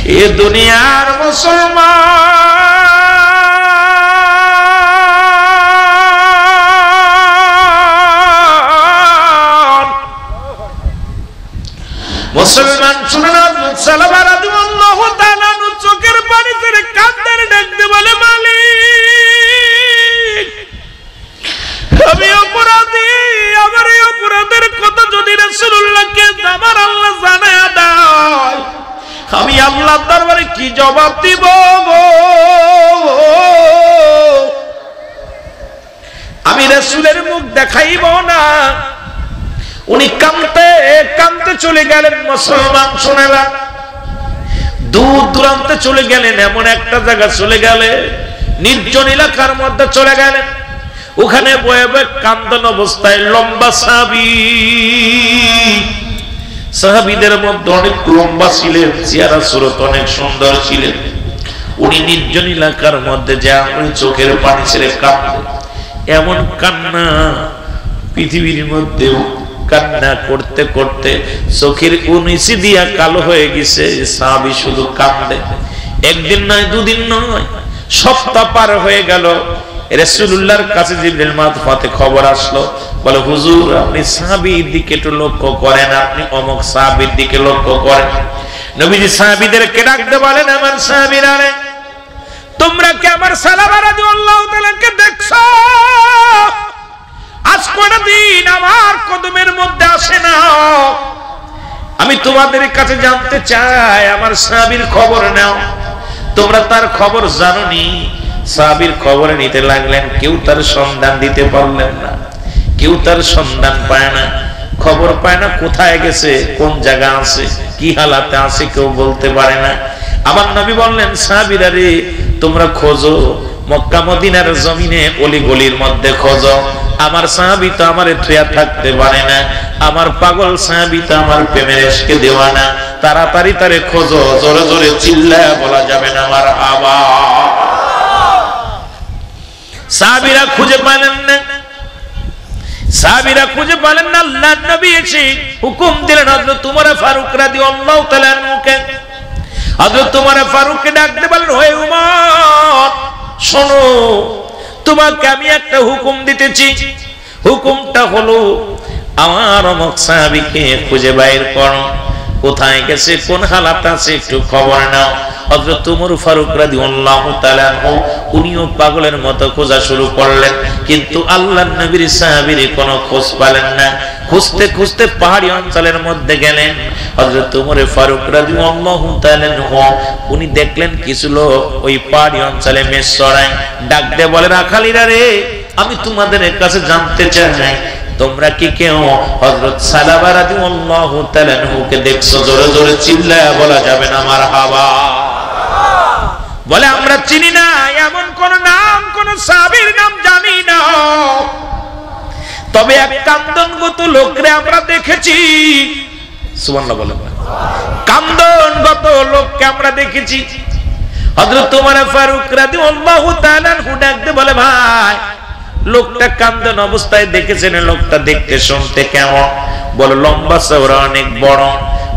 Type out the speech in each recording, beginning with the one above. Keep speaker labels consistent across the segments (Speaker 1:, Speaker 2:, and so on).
Speaker 1: এ দুনিয়ার মুসলমান শুনে না, সালামা রাদিয়াল্লাহু তাআলা চোখের পানি ছেড়ে কাঁদতে ডাকতে বলে, মালিক আমি অপরাধী, আমার এই অপরাধের কথা যদি রাসূলুল্লাহকে আমার আল্লাহ জানায় দেয়, আমি আল্লাহর দরবারে কি জবাব দিব গো? আমি রাসূলের মুখ দেখাইব না। উনি কাঁদতে কাঁদতে চলে গেলেন। মুসলমান শোনেরা, দূর দূরান্তে চলে গেলেন, এমন একটা জায়গা চলে গেলেন, নির্জন এলাকার মধ্যে চলে গেলেন। ওখানে বয়ে বয়ে কান্দন অবস্থায় লম্বা সাহাবী, সাহাবীদের মধ্যে অনেক লম্বা ছিলেন, চেহারা সুরত অনেক সুন্দর ছিলেন। উনি নির্জন এলাকার মধ্যে যা চোখের পানি ছেড়ে কাঁদলেন। এমন কান্না পৃথিবীর মধ্যেও কান্না করতে করতে চোখের উনিশি দিয়া কালো হয়ে গেছে। সাহাবী শুধু কান্দে। একদিন নয়, দুদিন নয়, সপ্তাহ পার হয়ে গেল। রাসূলুল্লাহর কাছে জিবরিল মারফতে খবর আসলো, বলে হুজুর আপনি সাহাবীর দিকে একটু লক্ষ্য করেন, আপনি অমুক সাহাবীর দিকে লক্ষ্য করেন। নবীজি সাহাবীদেরকে ডাকতে বলেন, আমার সাহাবীরা রে, তোমরা কি আমার সালামা রাদিয়াল্লাহু তাআলাকে দেখছো? আজ কোন দিন আমার কদমের মধ্যে আসে না। আমি তোমাদের কাছে জানতে চাই, আমার সাহাবীর খবর নাও। তোমরা তার খবর জানোনি? সাহাবীর খবর নিতে লাগলেন। কেউ তার সন্ধান দিতে পারলেন না, কেউ তার সন্ধান পায় না, খবর পায় না, কোথায় গেছে, কোন জায়গা আছে, কি হালাতে আছে, কেউ বলতে পারে না। আমার নবী বললেন, সাহাবীরা রে, তোমরা খোঁজো, মক্কা মদিনার জমিনে অলি গলির মধ্যে খোঁজো। আমার সাহাবী তো আমার ট্রেয়া থাকতে পারে না, আমার পাগল সাহাবী তো আমার প্রেমের ইশকে দেওয়ানা। তাড়াতাড়ি তারে খোঁজো, জোরে জোরে চিল্লায়া বলা যাবে না আমার আবা। সাহাবীরা খুঁজে পেলেন না, সাহাবীরা খুঁজে পেলেন না। আল্লাহর নবী এসে হুকুম দিলেন হযরত উমর ফারুক রাদিয়াল্লাহু তাআলা আনহুকে। হযরত উমর ফারুককে ডাকতে বলেন, হে উমর শোনো, তোমাকে আমি একটা হুকুম দিতেছি। হুকুমটা হলো, আমার অমুক সাহাবীকে খুঁজে বাইর করো, কোথায় গেছে, কোন হালাত আছে, একটু খবর নাও। হযরত উমর ফারুক রাদিয়াল্লাহু তাআলা আনহু উনিও পাগলের মতো খোঁজা শুরু করলেন, কিন্তু আল্লাহর নবীর সাহাবীর কোনো খোঁজ পেলেন না। খুঁজতে খুঁজতে পাহাড়ি অঞ্চলের মধ্যে গেলেন। হযরত উমর ফারুক রাদিয়াল্লাহু তাআলা আনহু উনি দেখলেন কিছু লোক ওই পাহাড়ি অঞ্চলে মেষ চড়ায়। ডাক দিয়ে বলে, রাখালিরা রে, আমি তোমাদের কাছে জানতে চাই, তোমরা কি কেউ হযরত সালামা রাদিয়াল্লাহু তাআলা আনহুকে দেখছো? জোরে জোরে চিল্লায়া বলা যাবে না মারহাবা। বলে, আমরা চিনি না, এমন কোন নাম, কোন সাহাবীর নাম জানি না, তবে এক কান্দনগত লোকরে আমরা দেখেছি। সুবহানাল্লাহ বলেন। কান্দনগত লোককে আমরা দেখেছি। হযরত উমর ফারুক রাদিয়াল্লাহু তাআলা আনহু ডাকতে বলে, ভাই লোকটা কান্দন অবস্থায় দেখেছেন, লোকটা দেখতে শুনতে কেমন? বলে, লম্বা চওড়া, অনেক বড়,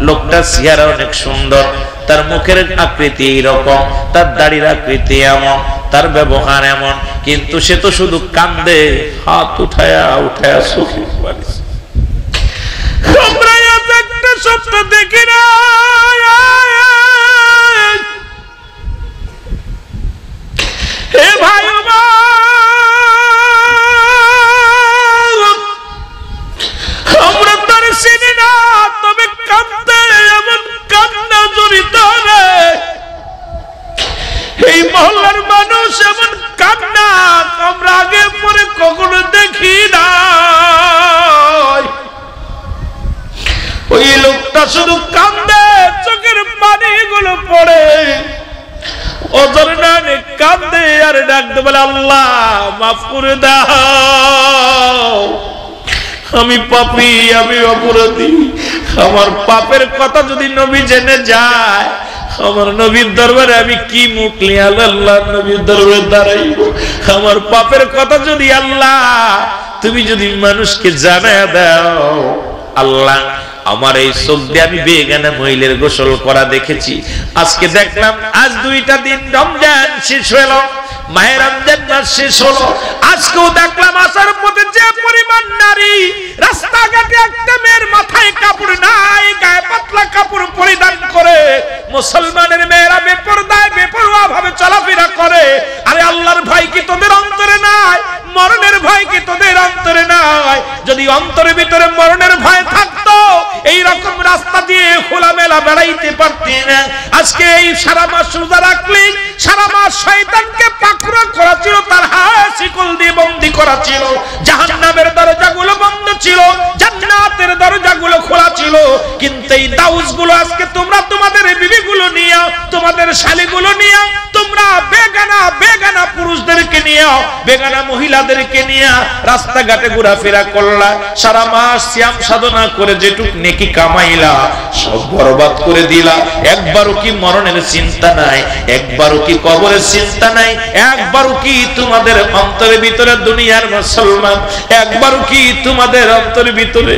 Speaker 1: লোকটা চেহারা অনেক সুন্দর, তার মুখের আকৃতি এইরকম, তার দাড়ির আকৃতি এমন, তার ব্যবহার এমন, কিন্তু সে তো শুধু কান্দে, হাত উঠায়া উঠায়া চোখের পানি। আমরা একটা স্বপ্ন দেখি না, হে ভাই, আমরা তার চিনি না, তবে কান্দে এমন কান্না জড়িত রে, এই মহল্লার মানুষ এমন কান্না আমরা আগে পরে কখনো দেখি না। ওই লোকটা শুধু কান্দে, চোখের পানিগুলো পড়ে, ওদের নামে কান্দে আর ডাকতে বলে, আল্লাহ মাফ করে দাও, আমি পাপী, আমি অপরাধী। আমার পাপের কথা যদি নবী জেনে যায়, আমার নবীর দরবারে আমি কি মুখ নিয়ে আল্লাহ নবীর দরবারে দাঁড়াইব? আমার পাপের কথা যদি আল্লাহ তুমি যদি মানুষকে জানায় দাও, আল্লাহ আমার এই চোখ দিয়ে আমি বেগানা মহিলার গোসল করা দেখেছি। আজকে দেখলাম আজ 2টা দিন রমজান শেষ হলো, মাহে রমজান মাস শেষ হলো, আজকেও দেখলাম আসার পথে যে পরিমাণ নারী রাস্তাঘাটে একটা মেয়ের মাথায় কাপড় নাই, গায়ে পাতলা কাপড় পরিধান করে মুসলমানের মেয়েরা বেপরদায় বেপরোয়া ভাবে চলাফেরা করে। আরে আল্লাহর ভয় কি তোদের অন্তরে নাই? মরণের ভয় কি তোদের অন্তরে নাই? যদি অন্তরের ভিতরে মরণের ভয় থাকতো এই রকম রাস্তা দিয়ে খোলামেলা বেড়াইতে পারতি না। আজকে এই সারা মাস রোজা রাখলি, সারা মাস শয়তানকে পাকড়াও করা ছিল, তার হাত শিকল দিয়ে বন্দী করা ছিল, জাহান্নামের দরজাগুলো বন্ধ ছিল, জান্নাতের দরজাগুলো খোলা ছিল। কিন্তু এই দাউসগুলো আজকে তোমরা তোমাদের বিবিগুলো নিয়ে, তোমাদের শালীগুলো নিয়ে, তোমরা বেগানা বেগানা পুরুষদেরকে নিয়ে, বেগানা মহিলাদেরকে নিয়ে রাস্তাঘাটে ঘোরাফেরা করলা, সারা মাস সিয়াম সাধনা করে যেটুক নেকি কামাইলা সব বরবাদ করে দিলা। একবারও কি মরণের চিন্তা নাই? একবারও কি কবরের চিন্তা নাই? একবারও কি তোমাদের অন্তরের ভিতরে দুনিয়ার মুসলমান, একবারও কি তোমাদের অন্তরের ভিতরে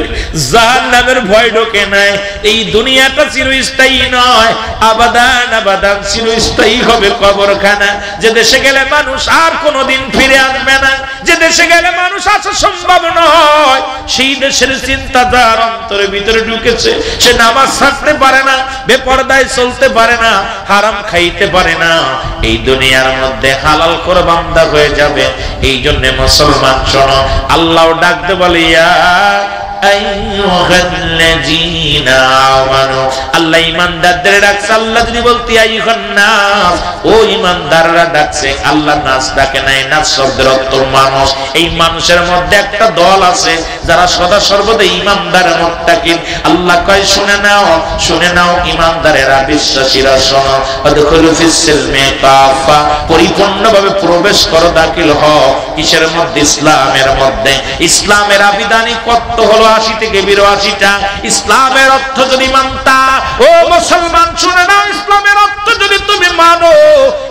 Speaker 1: জাহান্নামের ভয় ঢোকে নাই? এই দুনিয়াটা চিরস্থায়ী নয়, আবাদান আবাদান চিরস্থায়ী হবে কবরখানা। যে দেশে গেলে মানুষ আর কোনোদিন ফিরে আসবে না, যে দেশে গেলে মানুষ আসা সম্ভব নয়, সেই দেশের চিন্তা যার অন্তরের ভিতরে ঢুকেছে, সে নামাজ ছাড়তে পারে না, বেপরদায় চলতে পারে না, হারাম খাইতে পারে না, এই দুনিয়ার মধ্যে হালাল করে বান্দা হয়ে যাবে। এই জন্য মুসলমান শোনো, আল্লাহ ডাকতে বলে ইয়া আইয়ুহাল্লাযীনা আমানু, আল্লাহ ঈমানদারদের ডাকছে। আল্লাহ যদি বলতে আইয়ুহান নাস, ও ঈমানদাররা ডাকছে, আল্লাহ নাস ডাকে নাই। নাস শব্দের অর্থ মানুষ। এই মানুষের মধ্যে একটা দল আছে যারা সদা সর্বদা ঈমানদার মুত্তাকিন। আল্লাহ কয় শুনে নাও, শুনে নাও ঈমানদারেরা, বিশ্বাসীরা শোনো, আদখুলু ফিস সিলমি কাফা, পরিপূর্ণভাবে প্রবেশ করো, দাখিল হও। কিসের মধ্যে? ইসলামের মধ্যে। ইসলামের আবিধানিক কত হলো 80 থেকে 82টা। ইসলামের অর্থ যদি মানতা, ও মুসলমান শুনে নাও, ইসলামের অর্থ যদি তুমি মানো,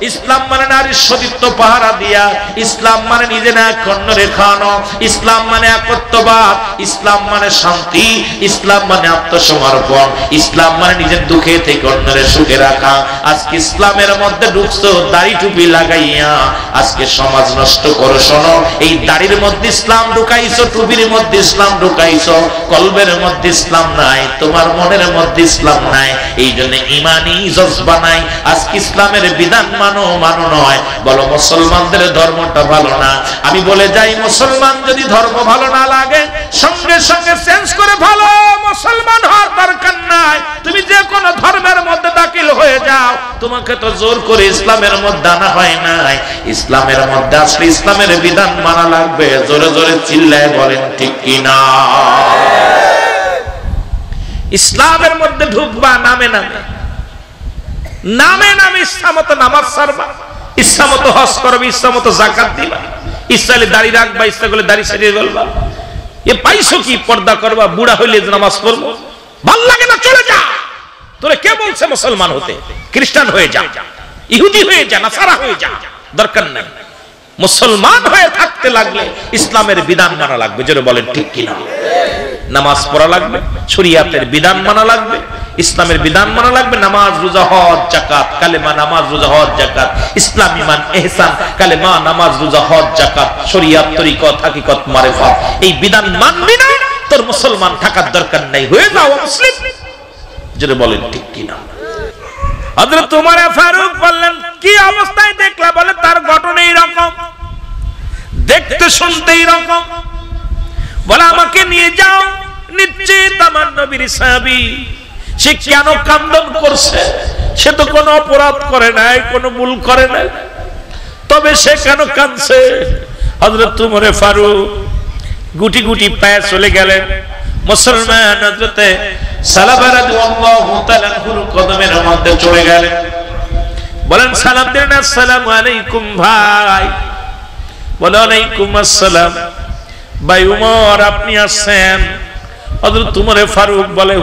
Speaker 1: ইসলাম মানে নারীর সতীত্ব পাহারা দিয়া, ইসলাম মানে নিজে না কর্ণ রেখানো, ইসলাম মানে একত্ববাদ, ইসলাম মানে শান্তি, ইসলাম মানে আত্মসমর্পণ, ইসলাম মানে নিজের দুঃখে থেকে অন্যের সুখে রাখা। আজকে ইসলামের মধ্যে ঢুকছো দাড়ি টুপি লাগাইয়া, আজকে সমাজ নষ্ট করো। শোনো, এই দাড়ির মধ্যে ইসলাম ঢুকাইছো, টুপির মধ্যে ইসলাম ঢুকাইছো, কলবের মধ্যে ইসলাম নাই, তোমার মনের মধ্যে ইসলাম নাই। এই জন্য ইমানি জজবা নাই। আজকে ইসলামের বিধান মানো, মানো নয়, বলো মুসলমানদের ধর্মটা ভালো না। আমি বলে যাই, মুসলমান যদি ধর্ম ভালো না লাগে, সঙ্গে সঙ্গে চেঞ্জ করে ভালো মুসলমান হওয়ার দরকার নাই। তুমি যে কোনো ধর্মের মধ্যে দাখিল হয়ে যাও, তোমাকে তো জোর করে ইসলামের মধ্যে আনা হয় নাই। ইসলামের মধ্যে আসলে ইসলামের বিধান মানা লাগবে। জোরে জোরে চিল্লায় বলেন ঠিক কিনা? ইসলামের মধ্যে ঢুকবা নামে নামে, নামে নামে ইচ্ছা মতো নামাজ ছাড়বা, ইচ্ছা মতো হজ করবে, ইচ্ছা মতো যাকাত দিবা, ইচ্ছা হলে দাড়ি রাখবা, ইচ্ছা করলে দাড়ি ছাড়িয়ে ফেলবা। এ পাইছো কি? পর্দা করবা, বুড়া হইলে নামাজ পড়বো, ভাল লাগে না চলে যা। তোরে কে বলছে মুসলমান হতে? খ্রিস্টান হয়ে যা, ইহুদি হয়ে যা, নাসারা হয়ে যা, দরকার নাই। মুসলমান হয়ে থাকতে লাগলে ইসলামের বিধান মানা লাগবে। যেন বলেন ঠিক কিনা? নামাজ পড়া লাগবে, শরীয়তের বিধান মানা লাগবে, ইসলামের বিধান মানা লাগবে। নামাজ, রোজা, হজ, যাকাত, কালেমা, নামাজ, রোজা, হজ, যাকাত, ইসলাম, ঈমান, ইহসান, কালেমা, নামাজ, রোজা, হজ, যাকাত, শরীয়ত, তরিকত, হাকিকত, মারিফাত, এই বিধান মানবি না, তোর মুসলমান থাকার দরকার নাই, হয়ে যাও মুসলিম। যেন বলেন ঠিক কিনা? হযরত ওমর ফারুক বললেন, কি অবস্থায় দেখলা? বলে তার ঘটনা এইরকম, দেখতে শুনতে এইরকম। বলে আমাকে নিয়ে যাও, নিশ্চিত আমার নবীর সাহাবী। সে কেন কান্দন করছে? সে তো কোনো অপরাধ করে নাই, কোনো ভুল করে নাই, তবে সে কেন কাঁদছে? হযরত ওমর ফারুক গুটি গুটি পায়ে চলে গেলেন। মুসলমান হযরতে সালাবা রাদিয়াল্লাহু তাআলা আনহুর কদমের মধ্যে চলে গেলেন। বলেন সালাম দিলেন, আসসালামু আলাইকুম ভাই। বলে ওয়ালাইকুম আসসালাম। ভাই ওমর আপনি আসছেন? হযরত ওমর ফারুক বলে,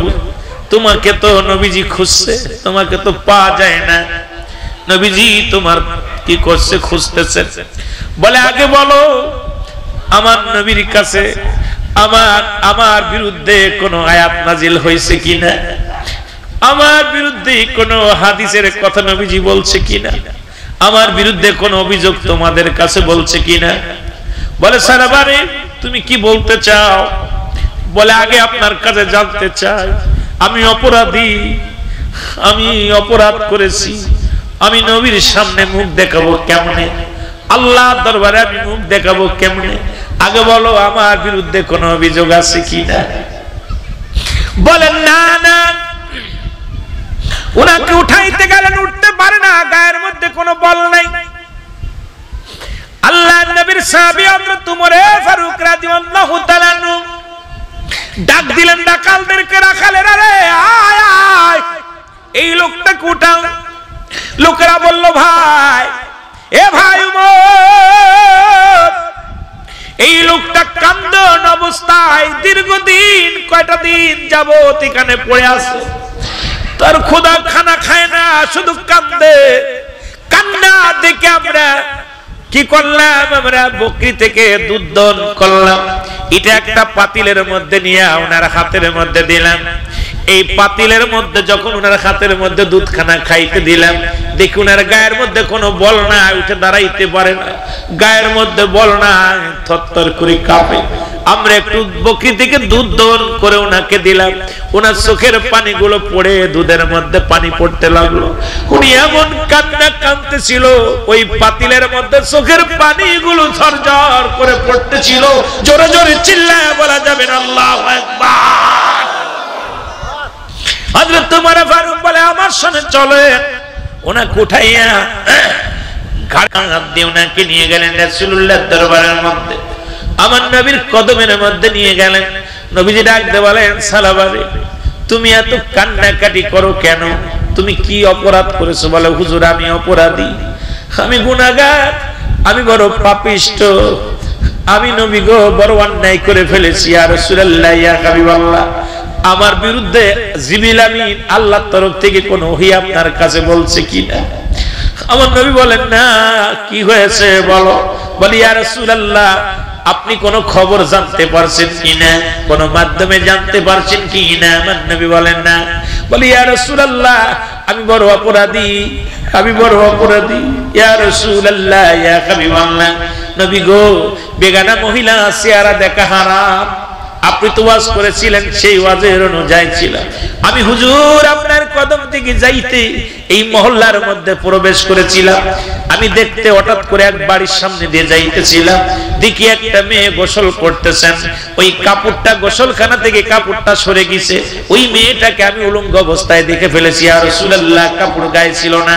Speaker 1: তোমাকে তো নবীজি খুঁজছে, তোমাকে তো পাওয়া যায় না। নবীজি তোমার কি করছে? খুঁজতেছে। বলে আগে বলো আমার নবীর কাছে আমার বিরুদ্ধে কোনো আয়াত নাজিল হয়েছে কিনা, আমার বিরুদ্ধে কোনো হাদিসের কথা নবীজি বলছে কিনা, আমার বিরুদ্ধে কোনো অভিযোগ তোমাদের কাছে বলছে কিনা। বলে সারাবারে তুমি কি বলতে চাও? বলে আগে আপনার কাছে জানতে চাই, আমি অপরাধী, আমি অপরাধ করেছি, আমি নবীর সামনে মুখ দেখাবো কেমনে, আল্লাহর দরবারে আমি মুখ দেখাবো কেমনে? আগে বলো আমার বিরুদ্ধে কোনো অভিযোগ আছে কিনা। বলেন না না, উনাকে উঠাইতে গেলেন, উঠতে পারে না, গায়ের মধ্যে কোনো বল নাই। আল্লাহর নবীর সাহাবী হযরত উমর ফারুক রাদিয়াল্লাহু তাআলা আনহু ডাক দিলেন রাখালদেরকে, রাখালেরা রে আয় আয়, এই লোকটাকে উঠাও। লোকেরা বলল ভাই, এ ভাই উমর, এই লোকটা কান্দন অবস্থায় দীর্ঘদিন, কয়টা দিন যাবত এখানে পড়ে আছে, তার খোদা খানা খায় না, শুধু কান্দে। কান্না দেখে আমরা কি করলাম, আমরা বকরি থেকে দুধ দহন করলাম, এটা একটা পাতিলের মধ্যে নিয়ে ওনার হাতের মধ্যে দিলাম। এই পাতিলের মধ্যে যখন ওনার হাতের মধ্যে দুধ খানা খাইতে দিলাম, দেখি ওনার গায়ের মধ্যে কোনো বল না, উঠে দাঁড়াইতে পারে না, গায়ের মধ্যে বল না, থরথর করে কাঁপে। আমরা একটু বকরি থেকে দুধ দহন করে ওনাকে দিলাম, ওনার চোখের পানিগুলো পড়ে দুধের মধ্যে পানি পড়তে লাগলো। উনি এমন কান্না কাঁদতেছিল, ওই পাতিলের মধ্যে চোখের পানিগুলো ঝরঝর করে পড়তেছিল। জোরে জোরে চিল্লায় বলা যাবে না আল্লাহু আকবার। হযরত উমর ফারুক বলে আমার সাথে চলেন। ওনাকে উঠাইয়া ঘাড় দিয়ে ওনাকে নিয়ে গেলেন রাসূলুল্লাহর দরবারের মধ্যে, আমার নবীর কদমের মধ্যে নিয়ে গেলেন। নবীজি ডাক দিয়ে বলেন সালাবারে, তুমি এত কান্নাকাটি করো কেন? তুমি কি অপরাধ করেছো? বলে হুজুর আমি অপরাধী, আমি গুনাহগার, আমি বড় পাপিষ্ট, আমি নবী গো বড় অন্যায় করে ফেলেছি। ইয়া রাসূলুল্লাহ, ইয়া হাবিবাল্লাহ, আমার বিরুদ্ধে জিবরিল আমিন আল্লাহর তরফ থেকে কোন ওহী আপনার কাছে বলছে কিনা? আমার নবী বলেন না, কি হয়েছে বলো। বলি ইয়া রাসূলুল্লাহ, আপনি কোন খবর জানতে পারছেন কিনা, কোন মাধ্যমে জানতে পারছেন কিনা? আমার নবী বলেন না। বলি ইয়া রাসূলুল্লাহ, আমি বড় অপরাধী, আমি বড় অপরাধী। ইয়া রাসূলুল্লাহ, ইয়া হাবিবাল্লাহ, নবী গো বেগানা মহিলা চেহারা দেখা হারাম, আপনি তো ওয়াজ করেছিলেন, সেই ওয়াজের অনুযায়ী ছিল। আমি হুজুর আপনার কদম থেকে যাইতে এই মহল্লার মধ্যে প্রবেশ করেছিলাম, আমি দেখতে হঠাৎ করে এক বাড়ির সামনে দিয়ে যাইতেছিলাম, দেখি একটা মেয়ে গোসল করতেছেন, ওই কাপড়টা গোসলখানা থেকে কাপড়টা সরে গেছে, ওই মেয়েটাকে আমি উলঙ্গ অবস্থায় দেখে ফেলেছি। ইয়া রাসূলুল্লাহ, কাপড় গায়ে ছিল না,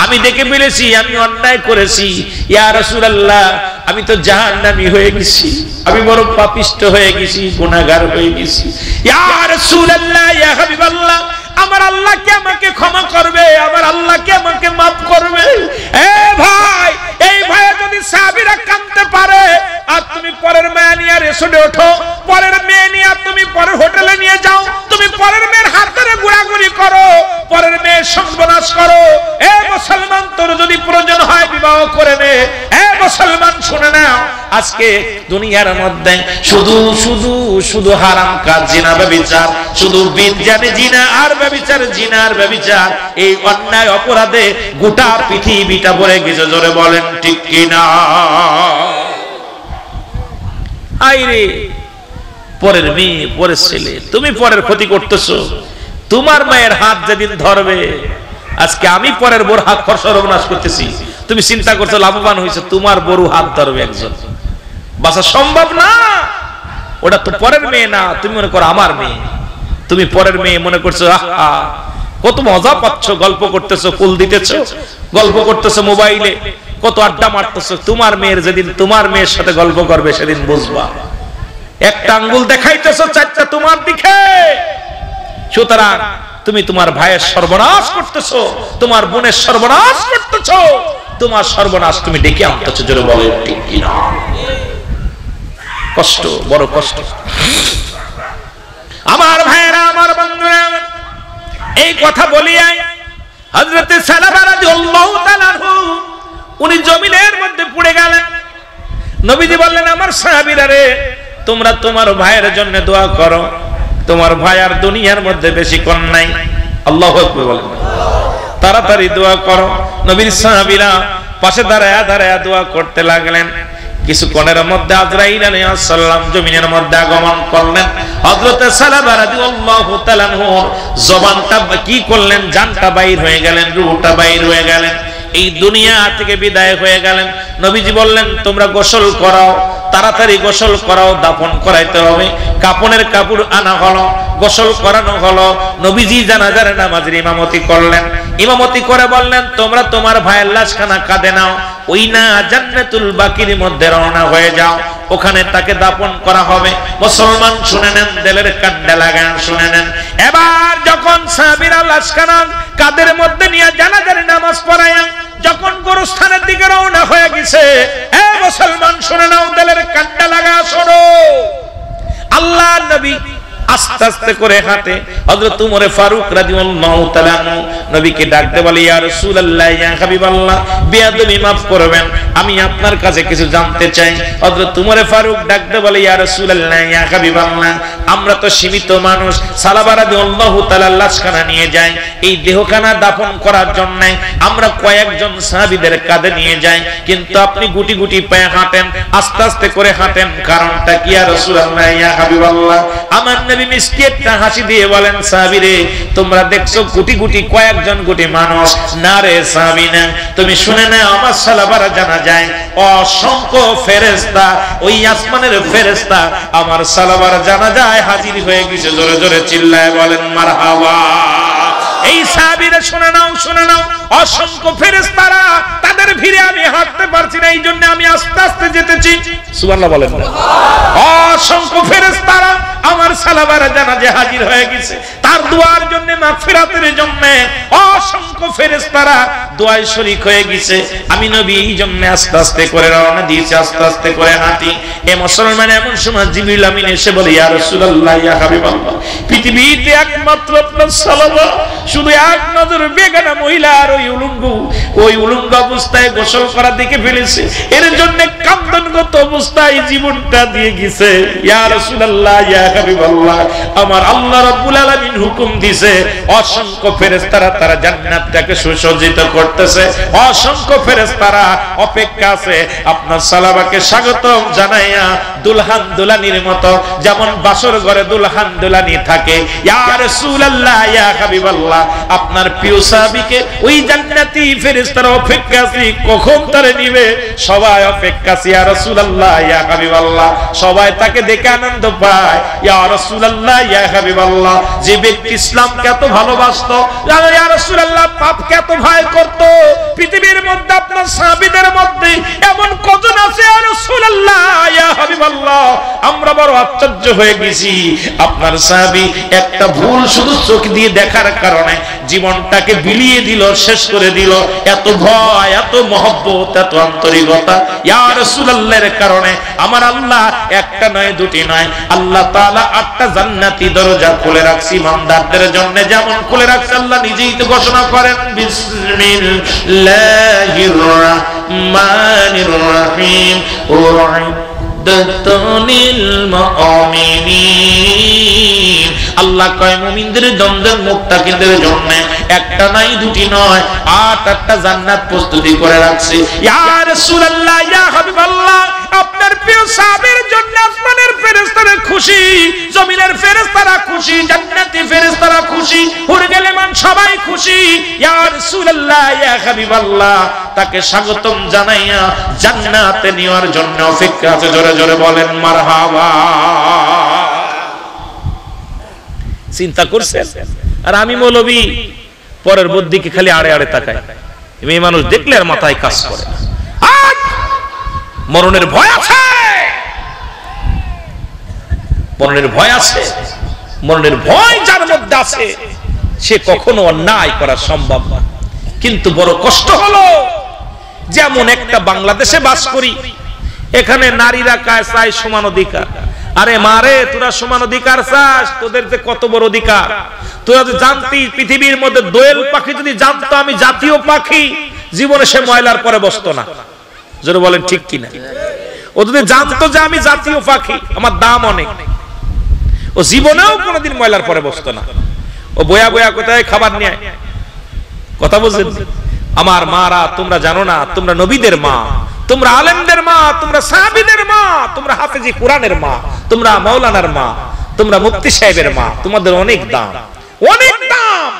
Speaker 1: আমি দেখে ফেলেছি আমি অন্যায় করেছি। ইয়া রাসূলুল্লাহ, আমি তো জাহান্নামী হয়ে গেছি, আমি বড় পাপিষ্ট হয়ে গেছি, গুনাহগার হয়ে গেছি। ইয়া রাসূলুল্লাহ, ইয়া হাবিবাল্লাহ, আমার আল্লাহ কি আমাকে ক্ষমা করবে? আমার আল্লাহ কি আমাকে maaf করবে? এ ভাই, এই ভাই যদি সাহাবীরা কাঁদতে পারে, আর তুমি পরের মেয়ে নিয়ে রেসোর্টে ওঠো, পরের মেয়ে নিয়ে তুমি পরের হোটেলে নিয়ে যাও, তুমি পরের মেয়ের হাতে ঘোরাঘুরি করো, পরের মেয়ের সর্বনাশ করো। এ মুসলমান, তোর যদি প্রয়োজন হয় বিবাহ করে নে। এ মুসলমান শুনে নাও, আজকে দুনিয়ার মধ্যে শুধু শুধু শুধু হারাম কাজ, জিনা ব্যভিচার, শুধু বিজ্ঞানে জিনা আর ব্যভিচার, জিনা আর ব্যভিচার, এই অন্যায় অপরাধে গোটা পৃথিবীটা ভরে গেছে। জোরে বলেন ঠিক কিনা? আইরে পরের মেয়ে, পরের ছেলে, তুমি পরের ক্ষতি করতেছো। তোমার মায়ের হাত যেদিন ধরবে, আজকে আমি পরের বড় হাত সর্বনাশ করতেছি, তুমি চিন্তা করছো লাভবান হয়েছে, তোমার বড় হাত ধরবে একজন, বাঁচা সম্ভব না। ওটা তো পরের মেয়ে না, তুমি মনে করো আমার মেয়ে, তুমি পরের মেয়ে মনে করছো, আহা কত মজা পাচ্ছ, গল্প করতেছো, ফুল দিতেছো, গল্প করতেছো মোবাইলে, কত আড্ডা মারতেছো। তোমার মেয়ের যেদিন তোমার মেয়ের সাথে গল্প করবে সেদিন বুঝবা। একটা আঙ্গুল দেখাইতেছো চারটা তোমার দিকে, সুতরাং তুমি তোমার ভাইয়ের সর্বনাশ করতেছো, তোমার বোনের সর্বনাশ করতেছো, তোমার সর্বনাশ তুমি ডেকে আনতেছো। জোরে বলে ঠিক কিনা? কষ্ট, বড় কষ্ট। আমার ভাইয়েরা, আমার বন্ধুরা, এই কথা বলিয়াই হযরত সালামা রাদিয়াল্লাহু তাআলা আনহু উনি জমিনের মধ্যে পড়ে গেলেন। নবীজি বললেন আমার সাহাবীরা রে, তোমরা তোমার ভাইয়ের জন্য দোয়া করো, তোমার ভাই আর দুনিয়ার মধ্যে বেশিক্ষণ নাই। আল্লাহু আকবার বলেন। তাড়াতাড়ি দোয়া করো। নবীর সাহাবীরা পাশে দাঁড়ায়া দোয়া করতে লাগলেন। কিছুক্ষণের মধ্যে আজরাইল আলাইহিস সালাম জমিনের মধ্যে আগমন করলেন। হযরত সালাবা রাদিয়াল্লাহু তাআলা আনহুর জবানটা কি করলেন, জানটা বাইর হয়ে গেলেন, রূহটা বাইর হয়ে গেলেন, এই দুনিয়া থেকে বিদায় হয়ে গেলেন। নবীজি বললেন তোমরা গোসল করাও, তাড়াতাড়ি গোসল করাও, দাফন করাইতে হবে। কাফনের কাপড় আনা হলো, গোসল করানো হলো। নবীজি জানাজার নামাজের ইমামতি করলেন। ইমামতি করে বললেন তোমরা তোমার ভাইয়ের লাশখানা কাঁধে নাও, ওই না জান্নাতুল বাকির মধ্যে রওনা হয়ে যাও, ওখানে তাকে দাফন করা হবে। মুসলমান শুনে নেন, দিলের কান্ডা লাগান, শুনে নেন। এবার যখন সাহাবীরা লাশখানা কাঁধের মধ্যে নিয়ে জানাজার নামাজ পড়ায়া যখন গোরস্থানের দিকে রওনা হয়ে গেছে, এ মুসলমান শুনে নাও, দিলের কান্ডা লাগা, শোনো। আল্লাহ নবী আস্তে আস্তে করে হাঁটে। হযরত উমর ফারুক রাদিয়াল্লাহু তাআলা নবীকে ডাকতে বলে ইয়া রাসূলুল্লাহ, ইয়া হাবিবাল্লাহ, বেয়াদবি মাফ করবেন, আমি আপনার কাছে কিছু জানতে চাই। হযরত উমর ফারুক ডাকতে বলে ইয়া রাসূলুল্লাহ, ইয়া হাবিবাল্লাহ, আমরা তো সীমিত মানুষ, সালাবা রাদিয়াল্লাহু তাআলা লাশখানা নিয়ে যাই এই দেহখানা দাফন করার জন্য, আমরা কয়েকজন সাহাবীদের কাঁধে নিয়ে যাই, কিন্তু আপনি গুটি গুটি পায়ে হাঁটেন, আস্তে আস্তে করে হাঁটেন, কারণটা কি ইয়া রাসূলুল্লাহ, ইয়া হাবিবাল্লাহ? আমার নবী মিষ্টি একটা হাসি দিয়ে বলেন সাহাবীরে, তোমরা দেখছো গুটি গুটি কয়েকজন গুটি মানুষ, না রে সাহাবী না, তুমি শুনে নাও, আমার সালাবার জানা যায় অসংখ্য ফেরেশতা, ওই আসমানের ফেরেশতা আমার সালাবার জানা যায় হাজির হয়ে গেছে। জোরে জোরে চিল্লায় বলেন মারহাবা। এই সাহাবীরা শুনে নাও, শুনে নাও, অসংখ্য ফেরেশতারা, তাদের ভিড়ে আমি হাঁটতে পারছি না, এই জন্য আমি আস্তে আস্তে যেতেছি। সুবহানাল্লাহ বলেন। অসংখ্য ফেরেশতারা আমার সালাবার জানাজে হাজির হয়ে গেছে, তার দোয়ার জন্য, মাগফিরাতের জন্য অসংখ্য ফেরেশতারা দোয়ায় শরীক হয়ে গেছে। আমি নবী এই জন্য আস্তে আস্তে করে রওনা দিয়েছি, আস্তে আস্তে করে হাঁটি। এ মুসলমান এমন সময় জিবরিল আমিন এসে বলে ইয়া রাসূলুল্লাহ, ইয়া হাবিবাল্লাহ, পৃথিবীতে একমাত্র আপনার সালাবা শুধু এক নজর বেগানা মহিলা আর ওই উলঙ্গ অবস্থায় গোসল করা দেখে ফেলেছে, এর জন্য কান্দনগত অবস্থায় জীবনটা দিয়ে গেছে। ইয়া রাসূলুল্লাহ, ইয়া হাবিবাল্লাহ, আমার আল্লাহ রাব্বুল আলামিন হুকুম দিয়েছে অসংখ্য ফেরেশতারা তারা জান্নাতটাকে সুসজ্জিত করতেছে, অসংখ্য ফেরেশতারা অপেক্ষা আছে আপনার সালাবাকে স্বাগতম জানাইয়া দুলহান দুলানির মতো, যেমন বাসর ঘরে দুলহান দুলানি থাকে। ইয়া রাসূলুল্লাহ, ইয়া হাবিবাল্লাহ, আপনার প্রিয় সাহাবীকে ওই জান্নাতি ফেরেশতারা অপেক্ষা আছে কখন তারে নিবে, সবাই অপেক্ষা আছে। ইয়া রাসূলুল্লাহ, ইয়া হাবিবাল্লাহ, সবাই তাকে দেখে আনন্দ পায়। ইয়া রাসূলুল্লাহ, ইয়া হাবিবাল্লাহ, যে ব্যক্তি ইসলামকে এত ভালোবাসতো, ইয়া রাসূলুল্লাহ, পাপকে এত ভয় করত, পৃথিবীর মধ্যে আপনার সাহাবীদের মধ্যে এমন কজন আছে ইয়া রাসূলুল্লাহ, ইয়া হাবিবাল্লাহ, আমরা বড় আশ্চর্য হয়ে গেছি। আপনার সাহাবী একটা ভুল শুধু চোখ দিয়ে দেখার কারণে জীবনটাকে বিলিয়ে দিল, শেষ করে দিল। এত ভয়, এত মহব্বত, এত আন্তরিকতা ইয়া রাসূলুল্লাহর কারণে আমার আল্লাহ একটা নয়, দুটি নয়, আল্লাহ তাআলা 8টা জান্নাতি দরজা খুলে রাখছি ইমানদারদের জন্য, যেমন খুলে রাখছে আল্লাহ নিজেই তো ঘোষণা করেন বিসমিল্লাহির রাহমানির রহিম উ'ইদ্দাতুল মুমিনিন। আল্লাহ কয় মুমিনদের জন্য, মুত্তাকিদের জন্য একটা নাই, দুটি নয়, 8টা জান্নাত প্রস্তুতি করে রাখছে। ইয়া রাসূলুল্লাহ, ইয়া হাবিবাল্লাহ, আপনার প্রিয় সাহাবীর জন্য আসমানের ফেরেশতারা খুশি, জমিনের ফেরেশতারা খুশি, জান্নাতি ফেরেশতারা খুশি, হুর গেলেমান সবাই খুশি। ইয়া রাসূলুল্লাহ, ইয়া হাবিবাল্লাহ, তাকে স্বাগতম জানাইয়া জান্নাতে নেওয়ার জন্য অপেক্ষা আছে। জোরে জোরে বলেন মারহাবা। চিন্তা করছেন? আর আমি মৌলবী পরের বুদ্ধিকে খালি আড়ে আড়ে তাকাই, এই মানুষ দেখলে আর মাথায় কাজ করে না। মরণের ভয় আছে, মরণের ভয় আছে, মরণের ভয় যার মধ্যে আছে সে কখনো অন্যায় করা সম্ভব না। কিন্তু বড় কষ্ট হলো, যেমন একটা বাংলাদেশে বাস করি, এখানে নারীরা চায় সমান অধিকার। আরে মারে, তোরা সমান অধিকার চাস, তোদের যে কত বড় অধিকার। তোরা যে জানতি পৃথিবীর মধ্যে দোয়েল পাখি যদি জানতো আমি জাতীয় পাখি, জীবনে সে ময়লার পরে বসতো না। জোরে বলেন ঠিক কিনা? ও যদি জানতো যে আমি জাতীয় পাখি, আমার দাম অনেক, ও জীবনেও কোনোদিন ময়লার পরে বসতো না। ও বয়া বয়া কোথায় খাবার নিয়ে, কথা বুঝলেন? আমার মারা, তোমরা জানো না, তোমরা নবীদের মা, তোমরা আলেমদের মা, তোমরা সাহাবীদের মা, তোমরা হাফেজি কোরআনের মা, তোমরা মাওলানার মা, তোমরা মুফতি সাহেবের মা, তোমাদের অনেক দাম, অনেক দাম।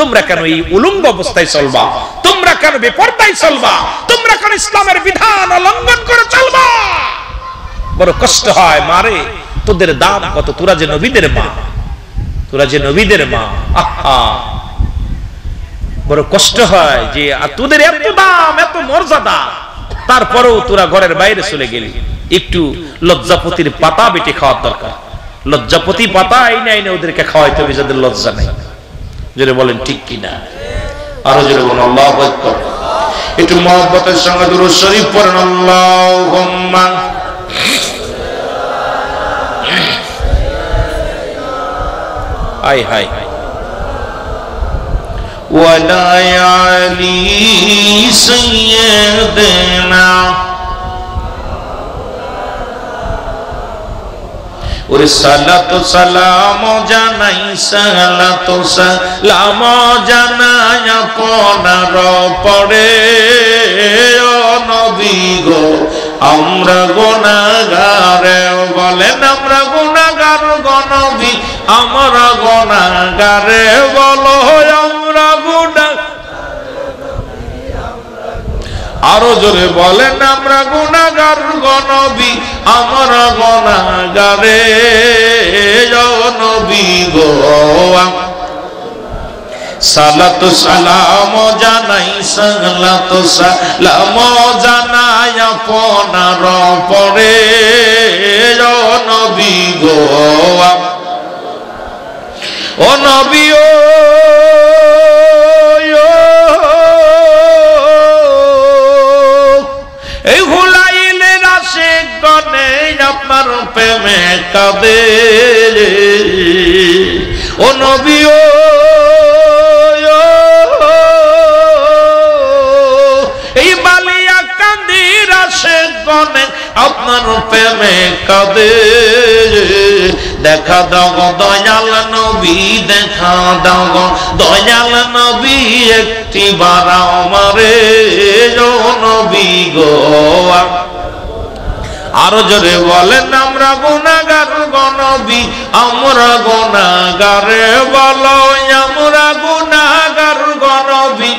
Speaker 1: তোমরা কেন এই উলঙ্গ অবস্থায় চলবা? তোমরা কেন বেপরদায় চলবা? তোমরা কেন ইসলামের বিধান লঙ্ঘন করে চলবা? বড় কষ্ট হয় মারে, তোদের দাম কত? তোরা যে নবীদের মা, তোরা যে নবীদের মা, আহা বড় কষ্ট হয় যে তোদের এত দাম, এত মর্যাদা, তারপরেও তোরা ঘরের বাইরে চলে গেলি। একটু লজ্জাপতির পাতা বেটে খাওয়ার দরকার। লজ্জাপতি পাতা আইনে আইনে ওদেরকে খাওয়াইতে হবে যাদের লজ্জা নেই। জোরে বলেন ঠিক কিনা? আরো জোরে বলুন আল্লাহু আকবার। একটু মহব্বতের সঙ্গে দুরূদ শরীফ পড়েন। আল্লাহুম্মা আয় হায় ওয়ালা আলি সাইয়্যিদিনা, ওরে সালাতু সালাম জানাই, সালাতু সালাম জানাই আপনার পরে ও নবী গো, আমরা গুনাহগার। বলেন আমরা গুনাহগার গো নবী, আমরা গুনাহগার। বলো আমরা গুনাহ, আরো জোরে বলেন আমরা গুনাহগার গো নবী, আমরা গুনাহগার ও নবী গো। সালাতু সালাম জানাই, সালাতু সালাম জানাই আপনার পরে ও নবী গো। ও নবী ও এই হুলাইলের আশিক গনে আপনার প্রেমে কাঁদে। ও নবী ও এই বালিয়া কান্দির আশিক গনে আপনার প্রেমে কাঁদে। দেখা দাও গো দয়াল নবী, দেখা দাও গো দয়াল নবী, একটি বার আমারে ও নবী গো। আরো জোরে বলেন আমরা গুনাহগার গো নবী, আমরা গুনাহগার। বলো আমরা গুনাহগার গো নবী,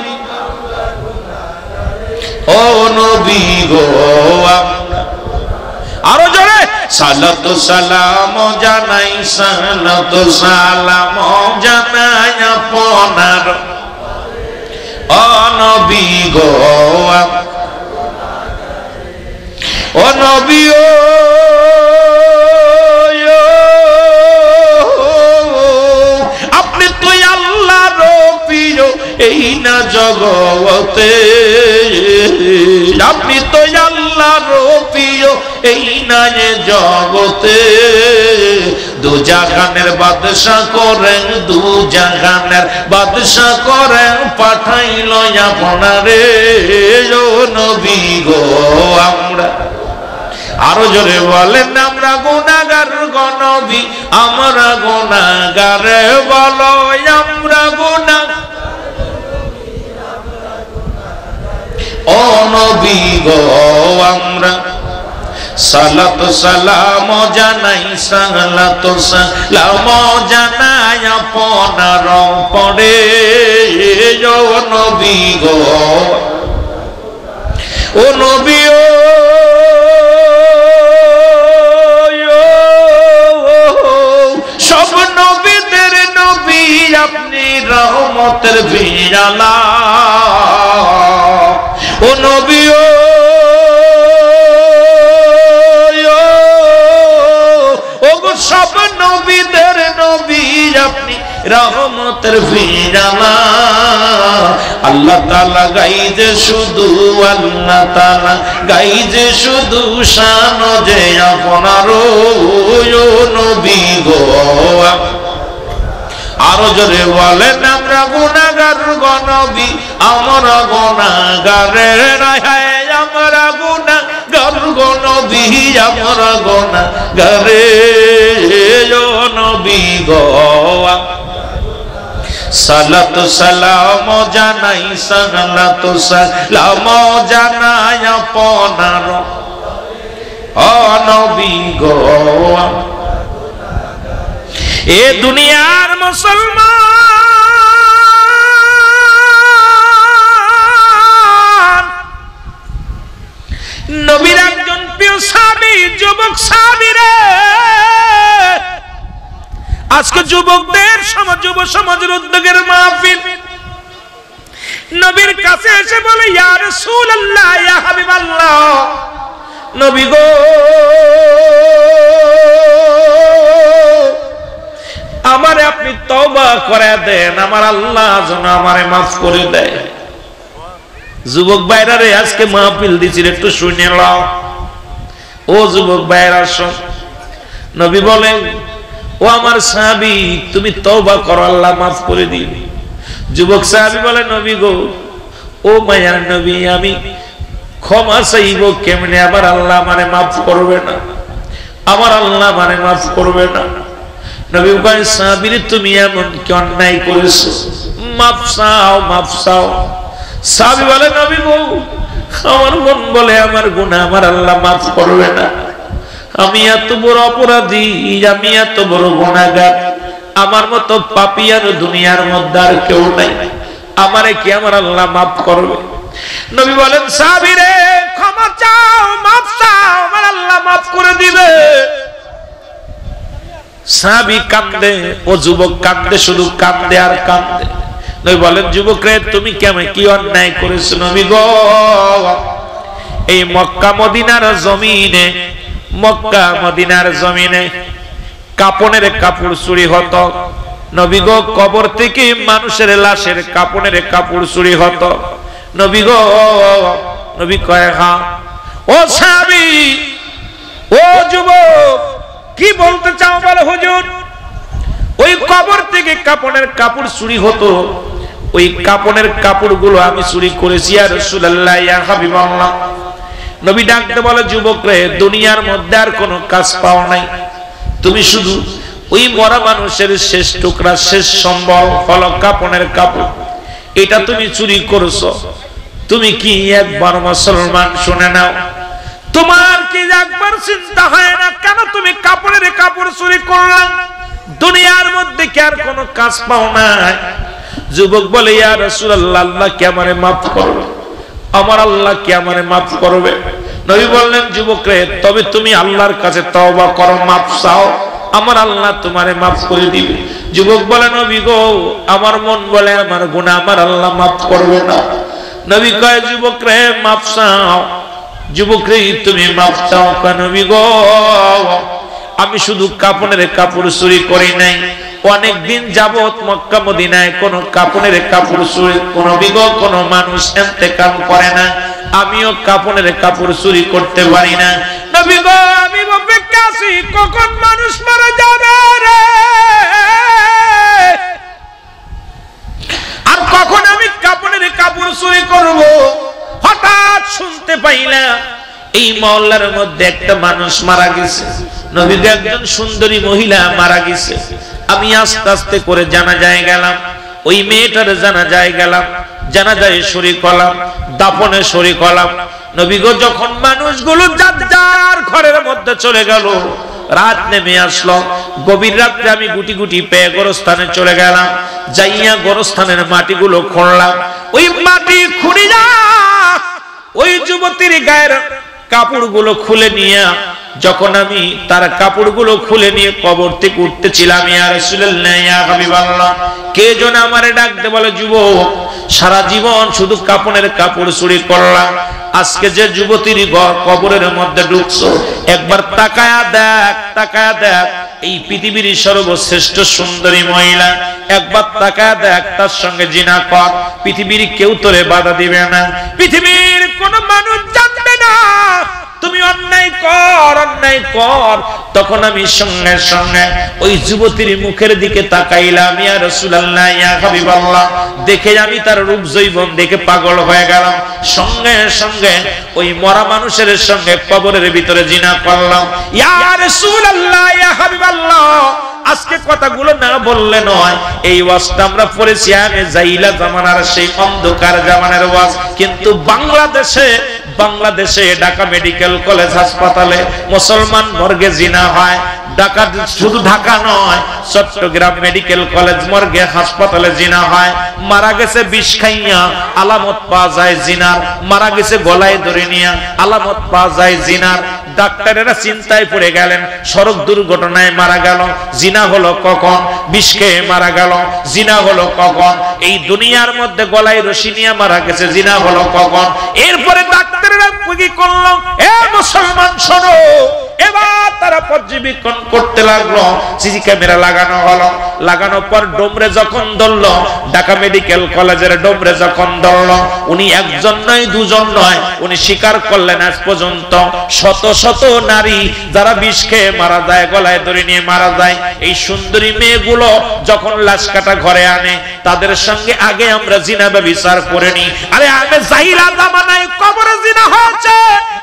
Speaker 1: ও নবী গো। আরো জোরে সালাতু সালাম জানাই, সালাতু সালাম জানাই আপনার ও নবী গো। ও নবী ও আপনি তো আল্লাহর প্রিয় এই না জগতে, আপনি তো আল্লাহর প্রিয় এই না জগতে। দু জাহানের বাদশা করেন, দু জাহানের বাদশা করেন, পাঠাইল আপনারে ও নবী গো। আমরা আরো জোরে বলেন আমরা গুনাহগার গো নবী, আমরা গুনাহগার। বলো আমরা গুনাহগার ও নবী গো। আমরা সালাতু সালাম জানাই, সালাতু সালাম জানাই আপনার পরে ও নবী গো। ও নবী ও সব নবীদের নবী আপনি, রহমতের ভিড়ালা। ও নবী ও সব নবীদের নবী আপনি, রহমতের ভিড়ালা। আল্লাহ তাআলা গাইছে শুধু, আল্লাহ তাআলা গাইছে শুধু শান যে আপনার ও নবী গো। আরো জোরে বলেন আমরা গুনাহগার গো নবী, আমরা গুনাহগার। আমরা গুনাহগার গো নবী আমার গুনাহগারে ও নবী গো সালাত সালাম জানাই সালাত সালাম জানাই আপনার ও নবী গো এ দুনিয়ার মুসলমান নবীর একজন প্রিয় সাহাবী যুবক সাহাবী রে আজকে যুবকদের সমাজ যুব সমাজের উদ্যোগের মাহফিল নবীর কাছে এসে বলে ইয়া রাসূলুল্লাহ ইয়া হাবিবাল্লাহ নবী গো আমারে আপনি তওবা করে দেন আমার আল্লাহ যেন আমারে মাফ করে দেয় যুবক ভাইরা রে আজকে মাহফিল দিছিল একটু শুনে নাও ও যুবক ভাইরা শোন নবী বলেন ও আমার সাহাবী তুমি তওবা করো আল্লাহ মাফ করে দিবে যুবক সাহাবী বলে নবী গো ও মায়ার নবী আমি ক্ষমা চাইবো কেমনে আবার আল্লাহ আমারে মাফ করবে না আমার আল্লাহ আমারে মাফ করবে না নবী কয় সাহাবীরে তুমি এমন কি অন্যায় করেছো মাফ চাও মাফ চাও সাহাবী বলে নবী গো আমার মন বলে আমার গুনাহ আমার আল্লাহ মাফ করবে না আমি এত বড় অপরাধী আমি এত বড় গুনাহগার আমার মতো পাপী আর দুনিয়ার মধ্যে আর কেউ নাই আমারে কি আমার আল্লাহ মাফ করবে নবী বলেন সাহাবী রে ক্ষমা চাও মাফ চাও আমার আল্লাহ মাফ করে দিবে সাহাবী কাঁদে ও যুবক কাঁদে শুধু কাঁদে আর কাঁদে নবী বলেন যুবক রে তুমি কেমন কি অন্যায় করেছো নবী গো এই মক্কা মদিনার জমিনে মক্কা মদিনার জমিনে কাপনের কাপড় চুরি হতো নবী গো কবর থেকে মানুষের লাশের কাপনের কাপড় চুরি হতো নবী গো নবী কয় হ্যাঁ ও সাহাবী ও যুবক কি বলতে চাও বলো হুজুর ওই কবর থেকে কাপনের কাপড় চুরি হতো ওই কাপনের কাপড়গুলো আমি চুরি করেছি ইয়া রাসূলুল্লাহ ইয়া হাবিবাল্লাহ নবী ডাকতে বলে যুবক রে দুনিয়ার মধ্যে আর কোনো কাজ পাও নাই তুমি শুধু ওই মরা মানুষের শেষ টুকরা শেষ সম্বল হলো কাপনের কাপড় এটা তুমি চুরি করেছো তুমি কি একবার মুসলমান শুনে নাও তোমার কি একবার চিন্তা হয় না কেন তুমি কাপড়ের কাপড় চুরি করলা দুনিয়ার মধ্যে কি আর কোনো কাজ পাও না যুবক বলে ইয়া রাসূলুল্লাহ আল্লাহ কি আমারে maaf করবে আমার আল্লাহ কি আমারে maaf করবে নবী বললেন যুবক রে তবে তুমি আল্লাহর কাছে তওবা করো maaf চাও আমার আল্লাহ তোমারে maaf করে দিবে যুবক বলে নবী গো আমার মন বলে আমার গুনাহ আমার আল্লাহ maaf করবে না নবী কয় যুবক রে maaf চাও যুবক রে তুমি maaf চাও কেন নবী গো আমি শুধু কাপনের কাপড় চুরি করি নাই অনেক দিন যাবত মক্কা মদিনায় কোন কাপনের কাপড় চুরি কোন বিগত কোন মানুষ ইন্তেকাল করে না আমিও কাপনের কাপড় চুরি করতে পারি না নবী গো আমি অপেক্ষা আছি কখন মানুষ মারা যাবে রে আর কখন আমি কাপনের কাপড় চুরি করব হঠাৎ শুনতে পাইলাম এই মহল্লার মধ্যে একটা মানুষ মারা গেছে নবী একজন সুন্দরী মহিলা মারা গেছে আমি আস্তে আস্তে করে জানাজায় গেলাম ওই মেয়েটার জানাজায় গেলাম জানাজায় শরীক হলাম দাফনে শরীক হলাম নবী গো যখন মানুষগুলো যার ঘরের মধ্যে চলে গেল রাত নেমে আসলো গভীর রাতে আমি গুটি গুটি পেয়ে গোরস্থানে চলে গেলাম যাইয়া গোরস্থানের মাটিগুলো খুঁড়লাম ওই মাটি খুঁড়িয়া ওই যুবতীর গায়ের কাপড়গুলো খুলে নিয়ে যখন আমি তার কাপড়গুলো খুলে নিয়ে কবর থেকে উঠতেছিলাম ইয়া রাসূলুল্লাহ ইয়া হাবিবাল্লাহ কে যেন আমারে ডাকতে বলে যুবক সারা জীবন শুধু কাপনের কাপড় চুরি করলাম আজকে যে যুবতীর কবরের মধ্যে ঢুকছো একবার তাকায়া দেখ এই পৃথিবীর সর্বশ্রেষ্ঠ সুন্দরী মহিলা একবার তাকায়া দেখ তার সঙ্গে জিনা কর পৃথিবীর কেউ তোরে বাধা দিবে না পৃথিবীর কোন মানুষ জানবে না তুমি অন্যায় কর তখন আমি সঙ্গে সঙ্গে ওই যুবতীর মুখের দিকে তাকাইলাম, ইয়া রাসূলুল্লাহ, ইয়া হাবিবাল্লাহ, দেখে আমি তার রূপ যৌবন দেখে পাগল হয়ে গেলাম। সঙ্গে সঙ্গে ওই মরা মানুষের সঙ্গে কবরের ভিতরে জিনা করলাম। ইয়া রাসূলুল্লাহ, ইয়া হাবিবাল্লাহ, আজকে কথাগুলো না বললে নয়। এই ওয়াজটা আমরা পড়েছি আগে জাইলা জামানার, সেই অন্ধকার জামানার ওয়াজ। কিন্তু বাংলাদেশে ঢাকা মেডিকেল কলেজ হাসপাতালে মুসলমান মর্গে জিনা হয়। ঢাকা, শুধু ঢাকা নয়, চট্টগ্রাম মেডিকেল কলেজ মর্গে হাসপাতালে জিনা হয়। মারা গেছে বিষ খাইয়া, আলামত পাওয়া যায় জিনার। মারা গেছে গলায় ধরে নিয়া, আলামত পাওয়া যায় জিনার। ডাক্তারেরা চিন্তায় পড়ে গেলেন, সড়ক দুর্ঘটনায় মারা গেল, জিনা হলো কখন? বিষ খেয়ে মারা গেল, জিনা হলো কখন? এই দুনিয়ার মধ্যে গলায় রশি নিয়ে মারা গেছে, জিনা হলো কখন? এরপরে ডাক্তারেরা কি করলো? এ মুসলমান শোনো, এবার তারা পর্যবেক্ষণ করতে লাগলো। সিসি ক্যামেরা লাগানো হলো। লাগানোর পর ডোমরে যখন ধরলো, ঢাকা মেডিকেল কলেজের ডোমরে যখন ধরলো, উনি একজন নয়, দুজন নয়, উনি স্বীকার করলেন আজ পর্যন্ত শত শত নারী যারা বিষ খেয়ে মারা যায়, গলায় ধরে নিয়ে মারা যায়, এই সুন্দরী মেয়েগুলো যখন লাশ কাটা ঘরে আনে, তাদের সঙ্গে আগে আমরা জিনা ব্যভিচার করে নি। আরে আগে জাহিরা জামানায় কবরে জিনা হয়েছে,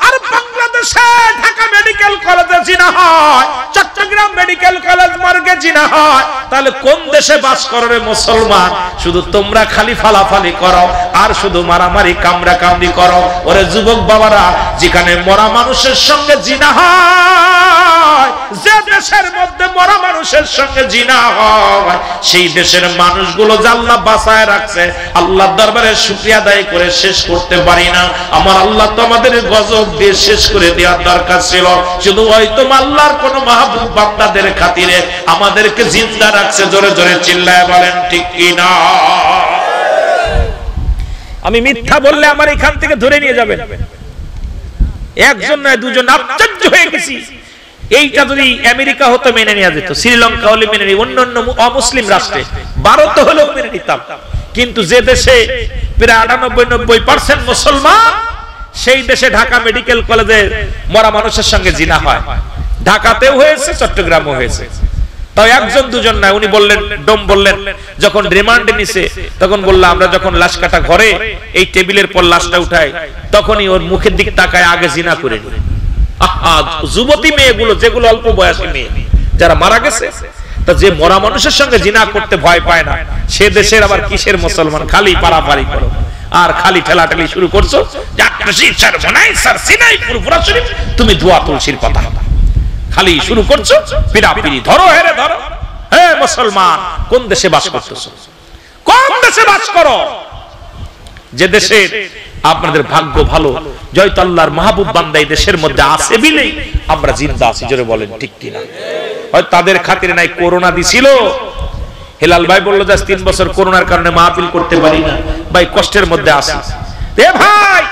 Speaker 1: আর বাংলাদেশে ঢাকা মেডিকেল কলেজে জিনা হয়, চট্টগ্রাম মেডিকেল কলেজ মর্গে জিনা হয়। তাহলে কোন দেশে বাস করো রে মুসলমান? শুধু তোমরা খালি ফালাফালি করো আর শুধু মারামারি কামড়া কামড়ি করো। ওরে যুবক বাবারা, যেখানে মরা মানুষের সঙ্গে জিনা হয়, যে দেশের মধ্যে মরা মানুষের সঙ্গে জিনা হয়, সেই দেশের মানুষগুলো যে আল্লাহ বাঁচায় রাখছে, আল্লাহর দরবারে শুকরিয়া আদায় করে শেষ করতে পারি না। আমার আল্লাহ তো আমাদের গজব দিয়ে শেষ করে দেওয়ার দরকার ছিল, শুধু হয়তো আল্লাহর কোন মাহবুব বান্দাদের খাতিরে আমাদেরকে জিন্দা রাখছে। জোরে জোরে চিল্লায় বলেন ঠিক কি না? আমি মিথ্যা বললে আমার এখান থেকে ধরে নিয়ে যাবেন। একজন নয়, দুজন। আশ্চর্য হয়ে গেছি। এইটা যদি আমেরিকা হতো মেনে নেওয়া যেত, শ্রীলঙ্কা হলে মেনে নিই, অন্যান্য অমুসলিম রাষ্ট্রে, ভারত হলেও মেনে নিতাম। কিন্তু যে দেশে প্রায় 98-90% মুসলমান, সেই দেশে ঢাকা মেডিকেল কলেজে মরা মানুষের সঙ্গে জিনা হয়। ঢাকাতেও হয়েছে, চট্টগ্রামও হয়েছে। তাও একজন দুজন না। উনি বললেন, ডোম বললেন, যখন রিমান্ডে নিছে তখন বললাম, আমরা যখন লাশ কাটা ঘরে এই টেবিলের পর লাশটা উঠাই, তখনই ওর মুখের দিকে তাকায় আগে জিনা করে নি। যুবতী মেয়েগুলো, যেগুলো অল্প বয়সী মেয়ে যারা মারা গেছে, তা যে মরা মানুষের সঙ্গে জিনা করতে ভয় পায় না, সে দেশের আবার কিসের মুসলমান? খালি পারাপারি করো আর খালি ঠেলাঠেলি শুরু করছো। তুমি ধোয়া তুলসীর কথা খালি শুরু করছো, পিড়াপিড়ি। ধরো হেরে ধরো। হে মুসলমান, কোন দেশে বাস করতেছো? কোন দেশে বাস করো? যে দেশে আপনাদের ভাগ্য ভালো, জয়তো আল্লাহর মাহবুব বান্দা এই দেশের মধ্যে আছে বিলেই আমরা জিন্দা আছি। জোরে বলেন ঠিক কিনা? হয়তো তাদের খাতিরে নাই, করোনা দিছিল। হেলাল ভাই বললো যে 3 বছর করোনার কারণে মাহফিল করতে পারি না, ভাই কষ্টের মধ্যে আছি। এ ভাই,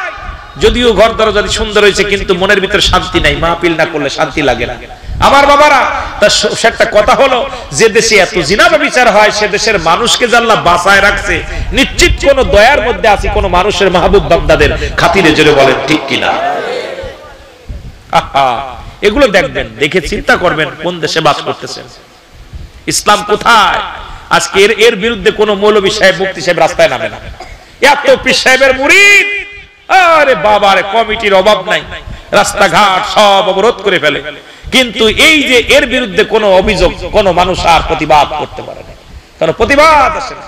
Speaker 1: যদিও ঘর দরজা সুন্দর হয়েছে, কিন্তু মনের ভিতর শান্তি নাই। মাহফিল না করলে শান্তি লাগে না। আমার বাবারা, তার একটা কথা হলো, যে দেশে এত জিনা ব্যভিচার হয়, সে দেশের মানুষকে যে আল্লাহ বাঁচায় রাখছে, নিশ্চিত কোন দয়ার মধ্যে আছে, কোন মানুষের মাহবুব বান্দাদের খাতিরে। জোরে বলেন ঠিক কিনা? এগুলো দেখবেন, দেখে চিন্তা করবেন কোন দেশে বাস করতেছেন, ইসলাম কোথায়। আজকে এর বিরুদ্ধে কোন মৌলভী সাহেব, মুফতি সাহেব রাস্তায় নামে না। এত পীর সাহেবের মুরিদ, আরে বাবারে, কমিটির অভাব নাই, রাস্তাঘাট সব অবরোধ করে ফেলে। কিন্তু এই যে এর বিরুদ্ধে কোনো অভিযোগ, কোন মানুষ আর প্রতিবাদ করতে পারে না। কারণ প্রতিবাদ আসে না।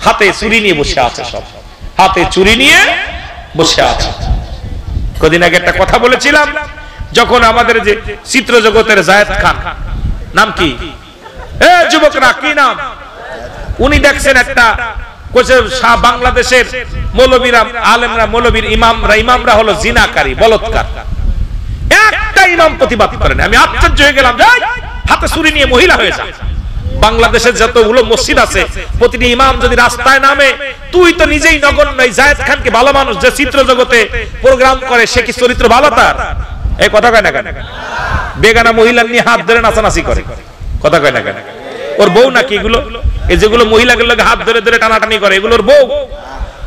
Speaker 1: হাতে চুরি নিয়ে বসে আছে, সব হাতে চুরি নিয়ে বসে আছে। কদিন আগে একটা কথা বলেছিলাম, যখন আমাদের যে চিত্র জগতের জায়েদ খান, নাম কি? যুবকরা কি নাম? উনি দেখছেন একটা বাংলাদেশের মৌলবীরা, আলেমরা, মৌলবীর ইমামরা হলো জিনাকারী, বলৎকার। একটা ইমাম প্রতিবাদ করেন। আমি আশ্চর্য হয়ে গেলাম, হাতে ছুরি নিয়ে মহিলা হয়ে যায়। বাংলাদেশের যতগুলো মসজিদ আছে, প্রতিটি ইমাম যদি রাস্তায় নামে, তুই তো নিজেই নগণ্য। জায়েদ খানকে ভালো মানুষ, যে চিত্র জগতে প্রোগ্রাম করে, সে কি চরিত্র ভালো তার? এই কথা কয় না কেন? বেগানা মহিলা নিয়ে হাত ধরে নাচানাচি করে, কথা কয় না কেন? ওর বউ নাকি এগুলো? এই যেগুলো মহিলাগুলোকে হাত ধরে ধরে টানাটানি করে, এগুলোর বউ?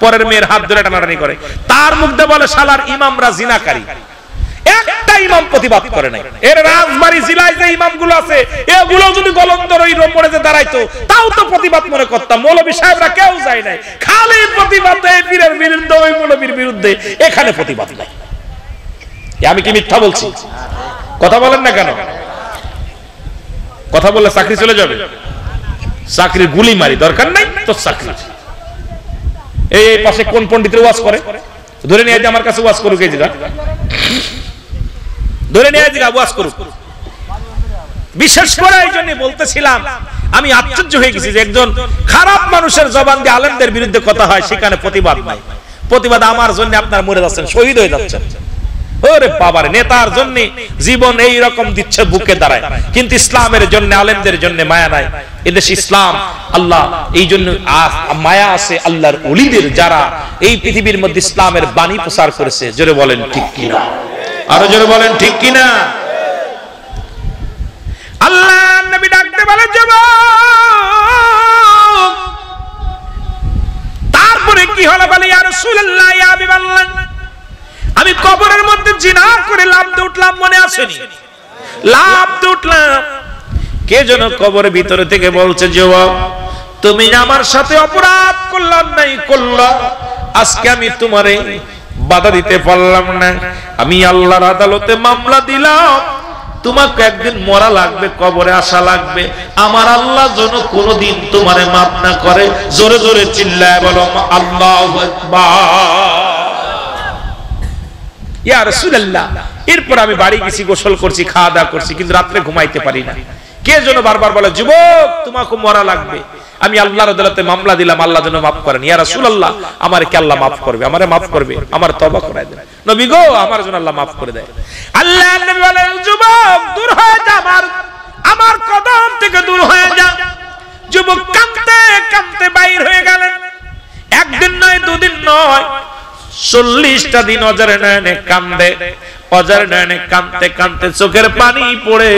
Speaker 1: পরের মেয়ের হাত ধরে টানাটানি করে। তার মুখ দিয়ে বলে শালার ইমামরা জিনাকারী। একটা একটা ইমাম প্রতিবাদ করে নাই। এর রাজবাড়ী জেলায় যে ইমামগুলো আছে এগুলো যদি গলন্দর ওই রোপড়েতে দাঁড়াইতো তাও তো প্রতিবাদ মনে করতাম। মৌলভী সাহেবরা কেউ যায় নাই, খালি প্রতিবাদ এই পীরের বিরুদ্ধে, ওই মৌলভীর বিরুদ্ধে, এখানে প্রতিবাদ নাই। আমি কি মিথ্যা বলছি? কথা বলেন না কেন? কথা বললে চাকরি চলে যাবে। চাকরির গুলি মারি, দরকার নাই তো চাকরি। এই পাশে কোন পণ্ডিতের ওয়াজ করে ধরে নিয়ে আমার কাছে ওয়াজ করুক, এই জায়গা ধরে নিয়ে ওয়াজ করুক। বিশেষ করে এই জন্য বলতেছিলাম, আমি আশ্চর্য হয়ে গেছি যে একজন খারাপ মানুষের জবান দিয়ে আলেমদের বিরুদ্ধে কথা হয়, সেখানে প্রতিবাদ নাই। প্রতিবাদ আমার জন্য আপনারা মরে যাচ্ছেন, শহীদ হয়ে যাচ্ছেন। ওরে বাবার, নেতার জন্য জীবন এই রকম দিচ্ছে বুকে দাঁড়ায়, কিন্তু ইসলামের জন্য, আলেমদের জন্য মায়া নাই। এদেশ ইসলাম, আল্লাহ এই জন্য মায়া আছে আল্লাহর ওলিদের, যারা এই পৃথিবীর মধ্যে ইসলামের বাণী প্রচার করেছে। জোরে বলেন ঠিক কিনা? আরো জোরে বলেন ঠিক কিনা? আল্লাহ নবী ডাকতে বলে যুবক, তারপরে কি হলো বলে, ইয়া রাসূলুল্লাহ, ইয়া হাবিবাল্লাহ, আমি কবরের মধ্যে জিনা করে লাফ দিয়ে উঠলাম, মনে আসেনি? লাফ দিয়ে উঠলাম, কে যেন কবরের ভিতরে থেকে বলছে, যুবক তুমি আমার সাথে অপরাধ করলাম নাই করলা, আজকে আমি তোমারে বাধা দিতে পারলাম না, আমি আল্লাহর আদালতে মামলা দিলাম, তোমাকে একদিন মরা লাগবে, কবরে আসা লাগবে, আমার আল্লাহ যেন কোনদিন তোমারে মাফ না করে। জোরে জোরে চিল্লায় বলো আল্লাহু আকবার। ইয়া রাসূলুল্লাহ, এরপর আমি বাড়ি গেছি, গোসল করছি, খাওয়া দাওয়া করছি, কিন্তু রাত্রে ঘুমাইতে পারি না। কে যেন বারবার বলে, যুবক তোমাকে মরা লাগবে, আমি আল্লাহর আদালতে মামলা দিলাম, আল্লাহ যেন মাফ করেন। ইয়া রাসূলুল্লাহ, আমারে কি আল্লাহ মাফ করবে? আমারে মাফ করবে, আমার তওবা করায় দেন নবী গো, আমার জন্য আল্লাহ মাফ করে দেয়। আল্লাহ নবী বলেন, যুবক দূর হয়ে যা, আমার কদম থেকে দূর হয়ে যা। যুবক কাঁদতে কাঁদতে বাইর হয়ে গেলেন। একদিন নয়, দুদিন নয়, 40টা দিন অজারে নয়নে কান্দে, অজারে নয়নে কাঁদতে কাঁদতে চোখের পানি পড়ে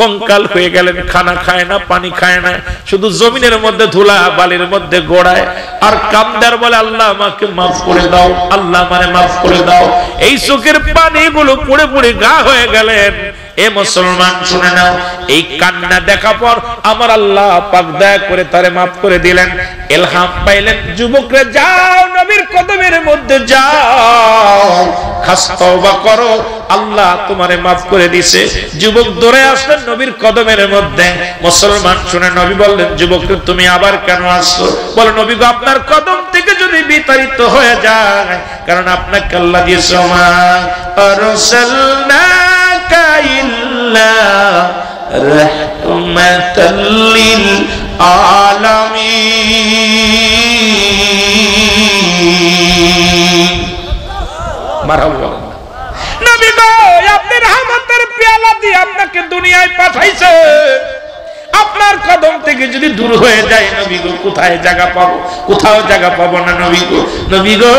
Speaker 1: কঙ্কাল হয়ে গেলেন। খানা খায় না, পানি খায় না, শুধু জমিনের মধ্যে ধুলা বালির মধ্যে গোড়ায় আর কান্দার বলে, আল্লাহ আমাকে মাফ করে দাও, আল্লাহ আমারে মাফ করে দাও। এই চোখের পানিগুলো পড়ে পড়ে গা হয়ে গেলেন। এ মুসলমান শুনে নাও, এই কান্না দেখা পর আমার আল্লাহ পাক দয়া করে তারে মাফ করে দিলেন, ইলহাম পাইলেন। যুবকরা যাও, নবীর কদমের মধ্যে যাও, খাস তওবা করো, আল্লাহ তোমারে মাফ করে দিয়েছে। যুবক দৌড়ে আসলেন নবীর কদমের মধ্যে। মুসলমান শুনে নবী বললেন, যুবক তুমি আবার কেন আসছো? বলে, নবী গো, আপনার কদম থেকে যদি বিতাড়িত হয়ে যায়, কারণ আপনাকে আল্লাহ দিয়েছে, মা আরসালনাকা ইল্লা রাহমাতাল লিল আলামিন। মারহাবা। নবী গো, আপনি রহমতের পেয়ালা দিয়ে আপনাকে দুনিয়ায় পাঠাইছে, আপনার কদম থেকে যদি দূর হয়ে যায় নবী গো, কোথায় জায়গা পাবো? কোথাও জায়গা পাবো না নবী গো। নবী গো,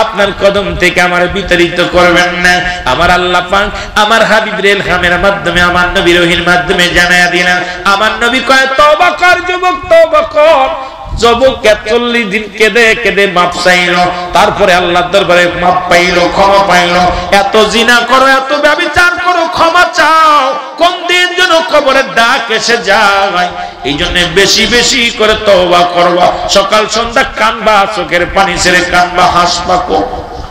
Speaker 1: আপনার কদম থেকে আমার বিতাড়িত করবেন না। আমার আল্লাহ পাক আমার হাবিবের ইলহামের মাধ্যমে, আমার নবীর ওহীর মাধ্যমে জানায়া দিলেন। আমার নবী কয়, তওবা কর যুবক, তওবা কর। যুবক 40 দিন কেঁদে কেঁদে মাপ চাইলো, তারপরে আল্লাহর দরবারে মাপ পাইলো, ক্ষমা পাইলো। এত জিনা করো, এত ব্যভিচার করো, ক্ষমা চাও, কোন দিন যেন কবরের ডাক এসে যায়। এই জন্য বেশি বেশি করে তওবা করবা, সকাল সন্ধ্যা কানবা, চোখের পানি ছেড়ে কানবা, হাসপাকো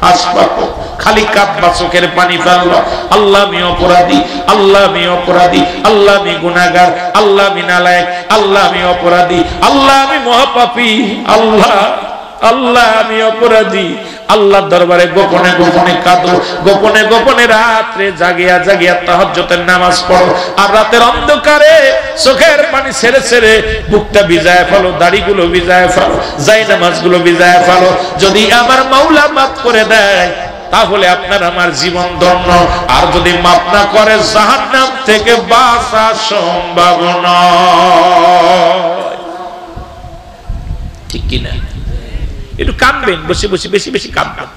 Speaker 1: হাসপাকো, খালি কাঁদবা, চোখের পানি ফেলবা। আল্লাহ আমি অপরাধী, আল্লাহ আমি অপরাধী, আল্লাহ আমি গুনাহগার, আল্লাহ আমি নালায়েক, আল্লাহ আমি অপরাধী, আল্লাহ আমি মহাপাপী, আল্লাহ আল্লাহ আমি অপরাধী। আল্লাহর দরবারে গোপনে গোপনে কাঁদো, গোপনে গোপনে রাত্রে জাগিয়া জাগিয়া তাহাজ্জুদের নামাজ পড়ো, আর রাতের অন্ধকারে চোখের পানি ছেড়ে ছেড়ে বুকটা ভিজায় ফেলো, দাড়িগুলো ভিজায় ফেলো, জায়নামাজগুলো ভিজায় ফেলো। যদি আমার মাওলা মাফ করে দেয় তাহলে আপনার আমার জীবন ধন্য, আর যদি মাফ না করে জাহান্নাম থেকে বাঁচা সম্ভব নয়। ঠিক কিনা? একটু কাঁদবেন, বসে বসে বেশি বেশি কাঁদবেন,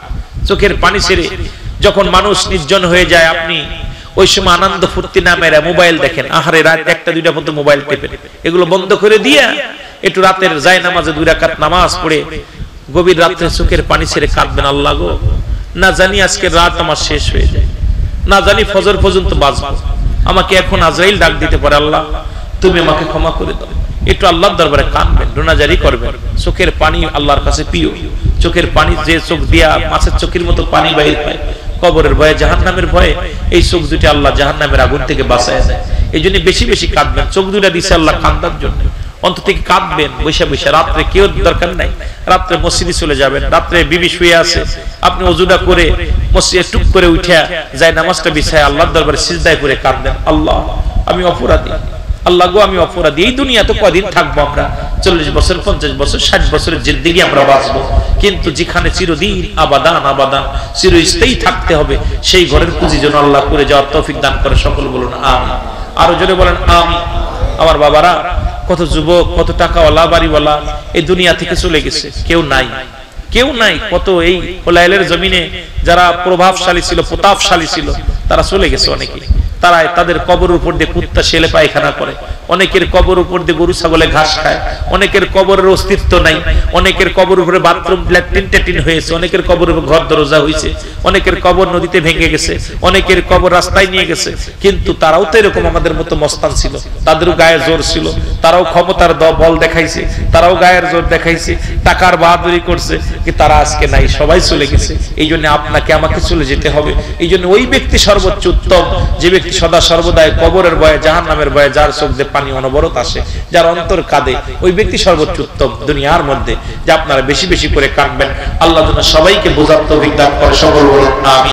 Speaker 1: চোখের পানি ছেড়ে। যখন মানুষ নির্জন হয়ে যায়, আপনি ওই সময় আনন্দ ফুর্তি না মেরে মোবাইল দেখেন, আহারে রাত 1টা 2টা পর্যন্ত মোবাইল টেপেন। এগুলো বন্ধ করে দিয়া একটু রাতের জায়নামাজে 2 রাকাত নামাজ পড়ে গভীর রাত্রে চোখের পানি ছেড়ে কাঁদবেন, আল্লাহ গো, না জানি আজকে রাত আমার শেষ হয়ে যায়, না জানি ফজর পর্যন্ত বাঁচবো, আমাকে এখন আজরাইল ডাক দিতে পারে, আল্লাহ তুমি আমাকে ক্ষমা করে দাও। একটু আল্লাহর দরবারে কাঁদবেন, রোনাজারি করবেন। চোখের পানি আল্লাহর কাছে প্রিয়। চোখের পানি যে চোখ দিয়া মাছের চোখের মতো পানি বাইর পায়, কবরের ভয়ে, জাহান্নামের ভয়ে, এই চোখ দুটি আল্লাহ জাহান্নামের আগুন থেকে বাঁচায় দেয়। এই জন্য বেশি বেশি কাঁদবেন। চোখ দুটা দিছে আল্লাহ কান্দার জন্য, অন্তর থেকে কাঁদবেন বসে বসে। রাত্রে কেউ দরকার নাই, রাত্রে মসজিদে চলে যাবেন। রাত্রে বিবি শুয়ে আছে, আপনি ওযুটা করে মসজিদে টুক করে উঠে যায় নামাজটা বিছায় আল্লাহর দরবারে সিজদায় করে কাঁদবেন, আল্লাহ আমি অপরাধী, আল্লাহ গো আমি অপরাধী। এই দুনিয়া তো কদিন থাকবো আমরা, 40 বছর 50 বছর 60 বছরের জিন্দেগি আমরা বাঁচবো, কিন্তু যেখানে চিরদিন আবাদান আবাদান চিরস্থায়ী থাকতে হবে, সেই ঘরের পুঁজি যেন আল্লাহ করে যাওয়ার তৌফিক দান করে। সকল বলুন আমিন। আরো জোরে বলেন আমিন। আমার বাবারা, কত যুবক, কত টাকাওয়ালা, বাড়িওয়ালা এই দুনিয়া থেকে চলে গেছে, কেউ নাই, কেউ নাই। কত এই হোলাইলের জমিনে যারা প্রভাবশালী ছিল, প্রতাপশালী ছিল, তারা চলে গেছে অনেকে। তারা তাদের কবর উপর দিয়ে কুত্তা শেলে পায়খানা করে, অনেকের কবর উপর দিয়ে গরু ছাগলে ঘাস খায়, অনেকের কবরের অস্তিত্ব নাই, অনেকের কবর উপরে বাথরুম ল্যাট্রিন ট্যাট্রিন হয়েছে, অনেকের কবর উপরে ঘর দরজা হয়েছে, অনেকের কবর নদীতে ভেঙে গেছে, অনেকের কবর রাস্তায় নিয়ে গেছে। কিন্তু তারাও তো এরকম আমাদের মতো মস্তান ছিল, তাদেরও গায়ে জোর ছিল, তারাও ক্ষমতার বল দেখাইছে, তারাও গায়ের জোর দেখাইছে, টাকার বাহাদুরি করছে, কি তারা আজকে নাই, সবাই চলে গেছে। এই জন্য আপনাকে আমাকে চলে যেতে হবে। এই জন্য ওই ব্যক্তি সর্বোচ্চ উত্তম, যে ব্যক্তি সদা সর্বদাই কবরের ভয়ে, জাহান্নামের ভয়ে, যার চোখ দিয়ে পানি অনবরত আসে, যার অন্তর কাঁদে, ওই ব্যক্তি সর্বোচ্চ উত্তম দুনিয়ার মধ্যে। যে আপনারা বেশি বেশি করে কাঁদবেন। আল্লাহ যেন সবাইকে বোঝার তৌফিক দান করে। সকল বলুন আমিন।